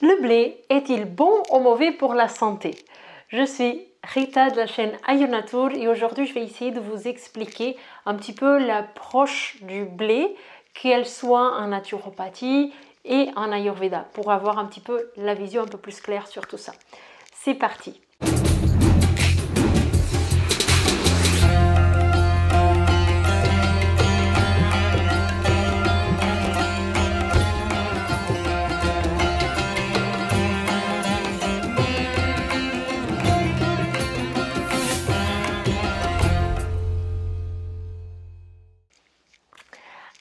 Le blé est-il bon ou mauvais pour la santé? Je suis Rita de la chaîne Ayurnatur et aujourd'hui je vais essayer de vous expliquer un petit peu l'approche du blé, qu'elle soit en naturopathie et en Ayurveda, pour avoir un petit peu la vision un peu plus claire sur tout ça. C'est parti!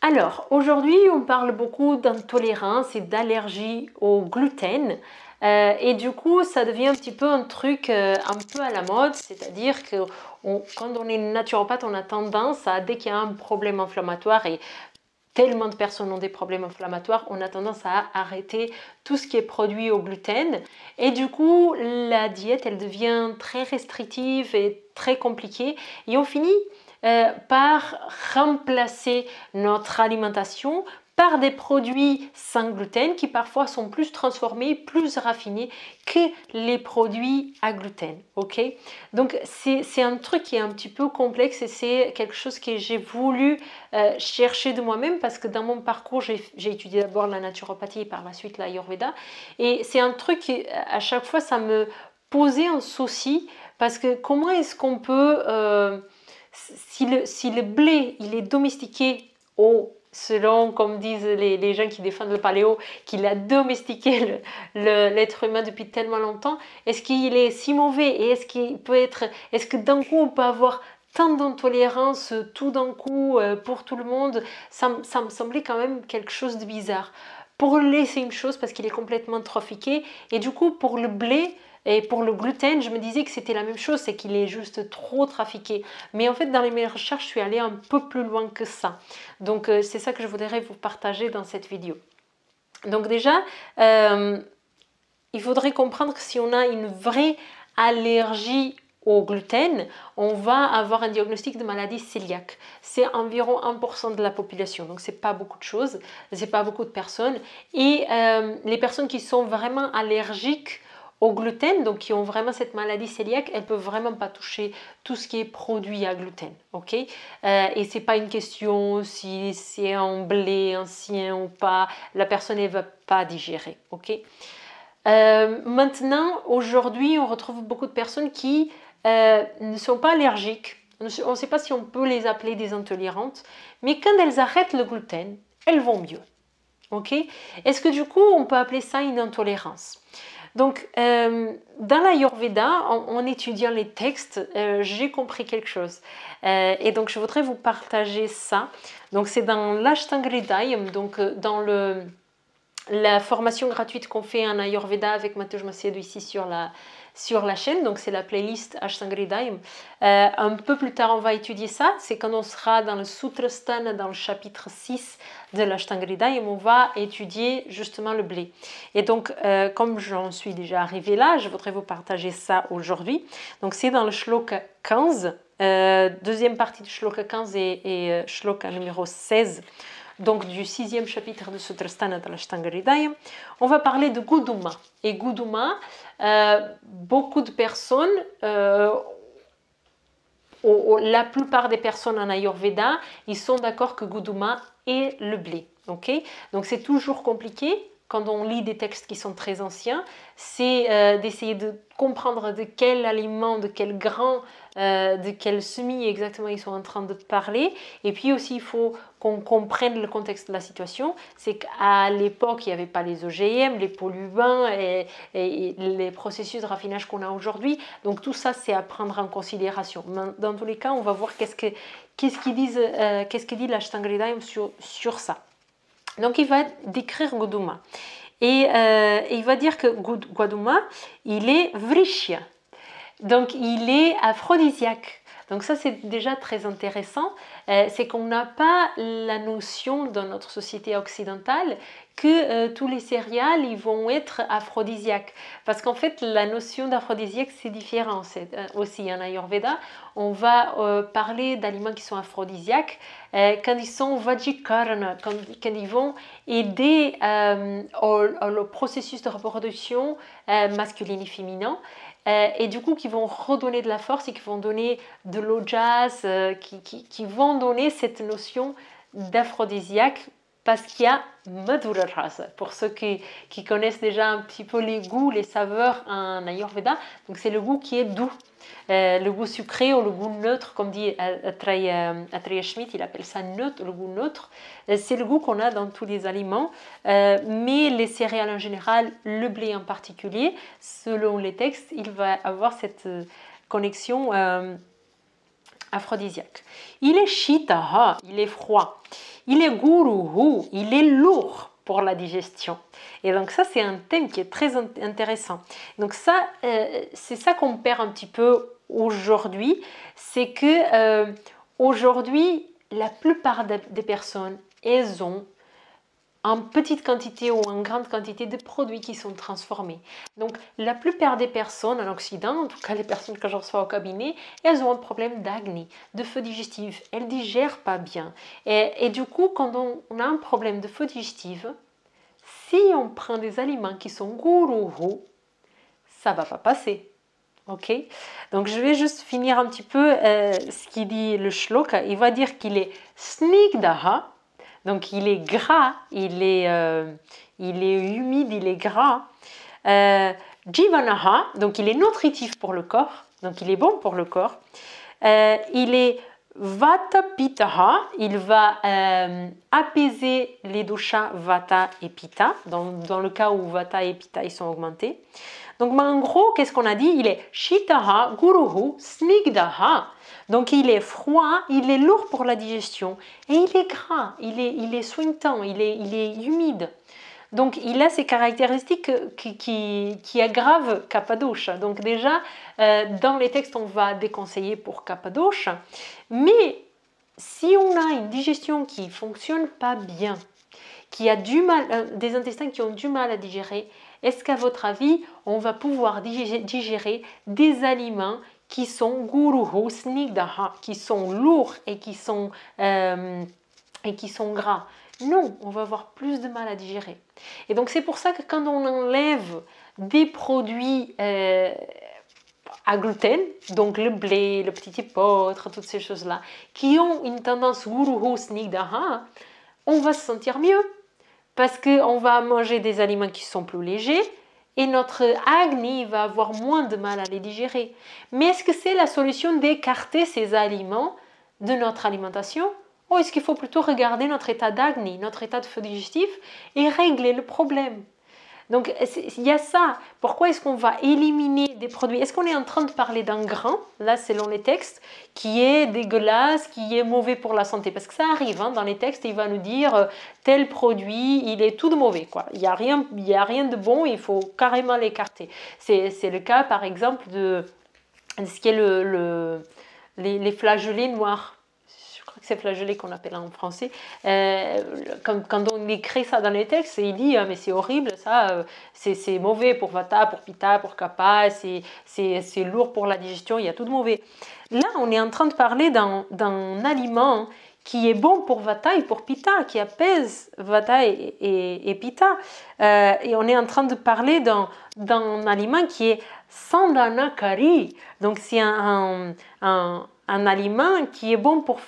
Alors, aujourd'hui, on parle beaucoup d'intolérance et d'allergie au gluten. Et du coup, ça devient un petit peu un truc un peu à la mode, c'est-à-dire que quand on est naturopathe, on a tendance à, dès qu'il y a un problème inflammatoire, et tellement de personnes ont des problèmes inflammatoires, on a tendance à arrêter tout ce qui est produit au gluten. Et du coup, la diète, elle devient très restrictive et très compliquée. Et on finit par remplacer notre alimentation par des produits sans gluten qui parfois sont plus transformés, plus raffinés que les produits à gluten. Ok, donc c'est un truc qui est un petit peu complexe et c'est quelque chose que j'ai voulu chercher de moi-même parce que dans mon parcours, j'ai étudié d'abord la naturopathie et par la suite l'Ayurveda. Et c'est un truc qui, à chaque fois, ça me posait un souci parce que comment est-ce qu'on peut... si le blé il est domestiqué selon, comme disent les gens qui défendent le paléo, qu'il a domestiqué l'être humain depuis tellement longtemps, est-ce qu'il est si mauvais et est-ce qu'il peut être, est-ce que d'un coup on peut avoir tant d'intolérance tout d'un coup pour tout le monde? Ça me semblait quand même quelque chose de bizarre. Pour le lait, c'est une chose parce qu'il est complètement trafiqué et du coup pour le blé, et pour le gluten, je me disais que c'était la même chose, c'est qu'il est juste trop trafiqué. Mais en fait, dans mes recherches, je suis allée un peu plus loin que ça. Donc, c'est ça que je voudrais vous partager dans cette vidéo. Donc déjà, il faudrait comprendre que si on a une vraie allergie au gluten, on va avoir un diagnostic de maladie cœliaque. C'est environ 1% de la population, donc c'est pas beaucoup de choses, c'est pas beaucoup de personnes. Et les personnes qui sont vraiment allergiques au gluten, donc qui ont vraiment cette maladie cœliaque, elles ne peuvent vraiment pas toucher tout ce qui est produit à gluten. Ok, et c'est pas une question si c'est un blé ancien ou pas, la personne ne va pas digérer. Ok. Maintenant, aujourd'hui, on retrouve beaucoup de personnes qui ne sont pas allergiques. On ne sait pas si on peut les appeler des intolérantes, mais quand elles arrêtent le gluten, elles vont mieux. Ok. Est-ce que du coup, on peut appeler ça une intolérance? Donc, dans l'Ayurveda, en étudiant les textes, j'ai compris quelque chose. Et donc, je voudrais vous partager ça. Donc, c'est dans l'Ashtanga Hridayam, donc dans la formation gratuite qu'on fait en Ayurveda avec Mateusz Macedo ici sur la chaîne, donc c'est la playlist Ashtanga Hridayam. Un peu plus tard, on va étudier ça, c'est quand on sera dans le Sutrasthana, dans le chapitre 6 de l'Ashtanga Hridayam, on va étudier justement le blé. Et donc, comme j'en suis déjà arrivée là, je voudrais vous partager ça aujourd'hui. Donc, c'est dans le shloka 15, deuxième partie du shloka 15 et shloka numéro 16. Donc du 6e chapitre de Sutrasthana de l'Ashtanga Hridayam, on va parler de Guduma. Et Guduma, beaucoup de personnes, la plupart des personnes en Ayurveda, ils sont d'accord que Guduma est le blé. Okay, donc c'est toujours compliqué quand on lit des textes qui sont très anciens, c'est d'essayer de comprendre de quel aliment, de quel grain, de quel semis exactement ils sont en train de parler. Et puis aussi, il faut qu'on comprenne le contexte de la situation. C'est qu'à l'époque, il n'y avait pas les OGM, les polluants et les processus de raffinage qu'on a aujourd'hui. Donc tout ça, c'est à prendre en considération. Dans tous les cas, on va voir qu'est-ce que dit l'Ashtanga Hridayam sur ça. Donc il va décrire Guduma et il va dire que Guduma, il est vrishya, donc il est aphrodisiaque. Donc ça c'est déjà très intéressant, c'est qu'on n'a pas la notion dans notre société occidentale que tous les céréales ils vont être aphrodisiaques. Parce qu'en fait, la notion d'aphrodisiaque, c'est différent aussi en Ayurveda. On va parler d'aliments qui sont aphrodisiaques quand ils sont vajikarana, quand ils vont aider au processus de reproduction masculine et féminin. Et du coup qui vont redonner de la force et qui vont donner de l'ojas, qui vont donner cette notion d'aphrodisiaque parce qu'il y a Madhura Rasa. Pour ceux qui connaissent déjà un petit peu les goûts, les saveurs en Ayurveda, donc c'est le goût qui est doux. Le goût sucré ou le goût neutre, comme dit Atreya Schmidt, il appelle ça neutre, le goût neutre. C'est le goût qu'on a dans tous les aliments, mais les céréales en général, le blé en particulier, selon les textes, il va avoir cette connexion aphrodisiaque. Il est shitaha, il est froid. Il est guruhu, il est lourd pour la digestion. Et donc ça, c'est un thème qui est très intéressant. Donc ça, c'est ça qu'on perd un petit peu aujourd'hui, c'est que aujourd'hui, la plupart des personnes, elles ont en petite quantité ou en grande quantité de produits qui sont transformés. Donc la plupart des personnes en Occident, en tout cas les personnes que je reçois au cabinet, elles ont un problème d'acné, de feu digestif, elles ne digèrent pas bien. Et du coup, quand on a un problème de feu digestif, si on prend des aliments qui sont gururu, ça ne va pas passer. Ok, donc je vais juste finir un petit peu ce qu'il dit le shloka. Il va dire qu'il est snigdaha, donc il est gras, il est humide, il est gras. Jivanaha, donc il est nutritif pour le corps, donc il est bon pour le corps. Il est Vata Pittaha, il va apaiser les doshas Vata et Pitta, dans le cas où Vata et Pitta ils sont augmentés. Donc en gros, qu'est-ce qu'on a dit? Il est Shitaha, Guruhu, Snigdaha. Donc il est froid, il est lourd pour la digestion et il est gras, il est suintant, il est humide. Donc il a ces caractéristiques qui aggravent Kapha dosha. Donc déjà, dans les textes, on va déconseiller pour Kapha dosha. Mais si on a une digestion qui ne fonctionne pas bien, qui a du mal, des intestins qui ont du mal à digérer, est-ce qu'à votre avis, on va pouvoir digérer des aliments qui sont guruhu snigdaha, qui sont lourds et qui sont gras? Non, on va avoir plus de mal à digérer. Et donc c'est pour ça que quand on enlève des produits à gluten, donc le blé, le petit épeautre, toutes ces choses-là, qui ont une tendance guruhu snigdaha, on va se sentir mieux. Parce qu'on va manger des aliments qui sont plus légers et notre agni va avoir moins de mal à les digérer. Mais est-ce que c'est la solution d'écarter ces aliments de notre alimentation? Ou est-ce qu'il faut plutôt regarder notre état d'agni, notre état de feu digestif et régler le problème? Donc il y a ça. Pourquoi est-ce qu'on va éliminer des produits? Est-ce qu'on est en train de parler d'un grain, là selon les textes, qui est dégueulasse, qui est mauvais pour la santé? Parce que ça arrive dans les textes, il va nous dire tel produit, il est tout de mauvais, quoi. Il n'y a rien de bon, il faut carrément l'écarter. C'est le cas par exemple de ce qui est les flageolets noirs. C'est flageolet qu'on appelle en français. Quand on écrit ça dans les textes, il dit mais c'est horrible, ça, c'est mauvais pour Vata, pour Pitta, pour Kapha, c'est lourd pour la digestion, il y a tout de mauvais. Là, on est en train de parler d'un aliment qui est bon pour Vata et pour Pitta, qui apaise Vata et Pitta. Et on est en train de parler d'un aliment qui est Sandana Kari. Donc c'est un aliment qui est bon pour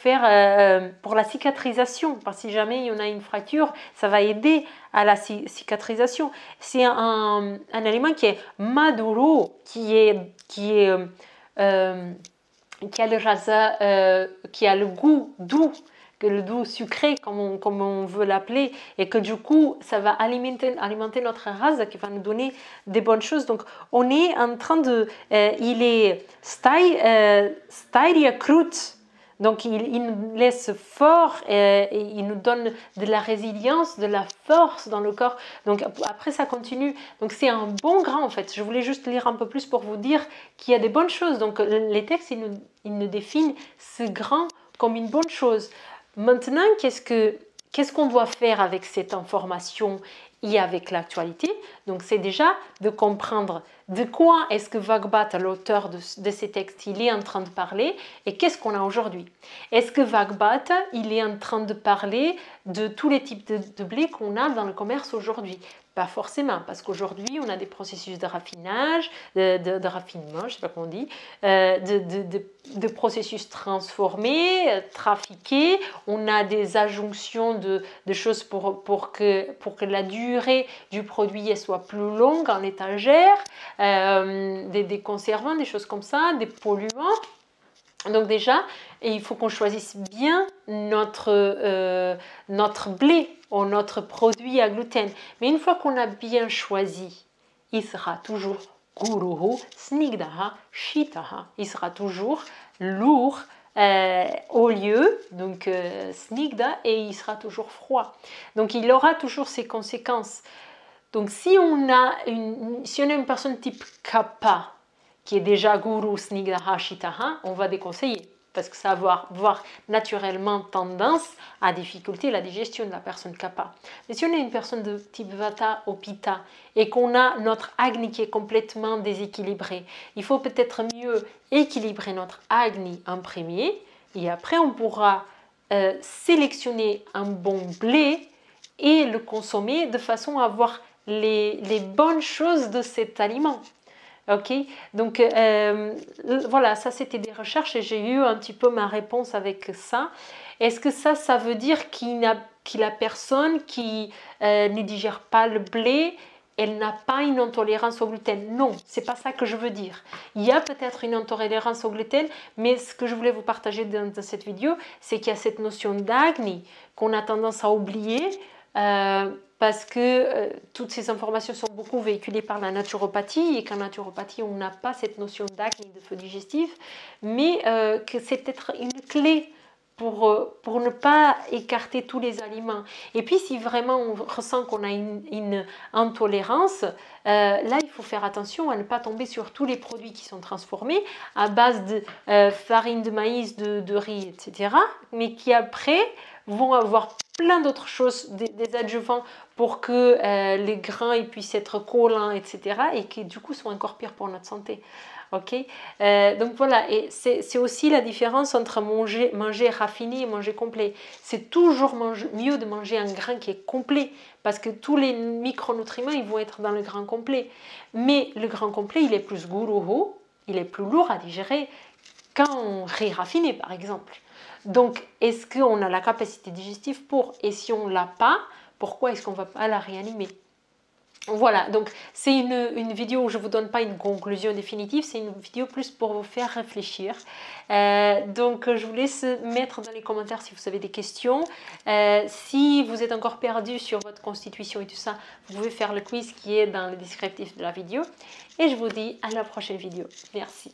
pour la cicatrisation, parce que si jamais il y en a une fracture, ça va aider à la cicatrisation. C'est un aliment qui est maduro, qui a le rasa, qui a le goût doux, le doux sucré comme on veut l'appeler, et que du coup ça va alimenter notre rasa, qui va nous donner des bonnes choses. Donc on est en train il est Styria Krut, donc il nous laisse fort et il nous donne de la résilience, de la force dans le corps. Donc après ça continue, donc c'est un bon grain en fait. Je voulais juste lire un peu plus pour vous dire qu'il y a des bonnes choses. Donc les textes ils nous définissent ce grain comme une bonne chose. Maintenant, qu'est-ce qu'est-ce qu'on doit faire avec cette information et avec l'actualité? Donc c'est déjà de comprendre de quoi est-ce que Vagbhat, l'auteur de ces textes, il est en train de parler et qu'est-ce qu'on a aujourd'hui. Est-ce que Vagbhat, il est en train de parler de tous les types de blé qu'on a dans le commerce aujourd'hui? Pas forcément, parce qu'aujourd'hui, on a des processus de raffinage, de raffinement, je ne sais pas comment on dit, de processus transformés, trafiqués. On a des adjonctions de choses pour que la durée du produit elle soit plus longue en étagère, des conservants, des choses comme ça, des polluants. Donc déjà, il faut qu'on choisisse bien notre blé ou notre produit à gluten. Mais une fois qu'on a bien choisi, il sera toujours guruhu, snigdaha, shitaha. Il sera toujours lourd au lieu, donc snigda, et il sera toujours froid. Donc il aura toujours ses conséquences. Donc si on a une personne type kappa, qui est déjà guru, snigdaha, shitaha, on va déconseiller parce que ça va avoir naturellement tendance à difficulter la digestion de la personne kappa. Mais si on est une personne de type vata ou pitta et qu'on a notre agni qui est complètement déséquilibré, il faut peut-être mieux équilibrer notre agni en premier et après on pourra sélectionner un bon blé et le consommer de façon à avoir les bonnes choses de cet aliment. Ok, donc voilà, ça c'était des recherches et j'ai eu un petit peu ma réponse avec ça. Est-ce que ça veut dire la personne qui ne digère pas le blé, elle n'a pas une intolérance au gluten? Non, c'est pas ça que je veux dire. Il y a peut-être une intolérance au gluten, mais ce que je voulais vous partager dans cette vidéo, c'est qu'il y a cette notion d'agni qu'on a tendance à oublier. Parce que toutes ces informations sont beaucoup véhiculées par la naturopathie et qu'en naturopathie on n'a pas cette notion d'acné de feu digestif, mais que c'est peut-être une clé pour ne pas écarter tous les aliments. Et puis si vraiment on ressent qu'on a une intolérance, là il faut faire attention à ne pas tomber sur tous les produits qui sont transformés à base de farine de maïs, de riz, etc. mais qui après vont avoir plein d'autres choses, des adjuvants pour que les grains ils puissent être collants, etc. et qui du coup sont encore pires pour notre santé. Ok, donc voilà, et c'est aussi la différence entre manger raffiné et manger complet. C'est toujours mieux de manger un grain qui est complet parce que tous les micronutriments ils vont être dans le grain complet. Mais le grain complet il est plus guruhu, il est plus lourd à digérer qu'un riz raffiné par exemple. Donc, est-ce qu'on a la capacité digestive pour? Et si on ne l'a pas, pourquoi est-ce qu'on ne va pas la réanimer? Voilà, donc c'est une vidéo où je ne vous donne pas une conclusion définitive, c'est une vidéo plus pour vous faire réfléchir. Donc je vous laisse mettre dans les commentaires si vous avez des questions. Si vous êtes encore perdu sur votre constitution et tout ça, vous pouvez faire le quiz qui est dans le descriptif de la vidéo. Et je vous dis à la prochaine vidéo. Merci.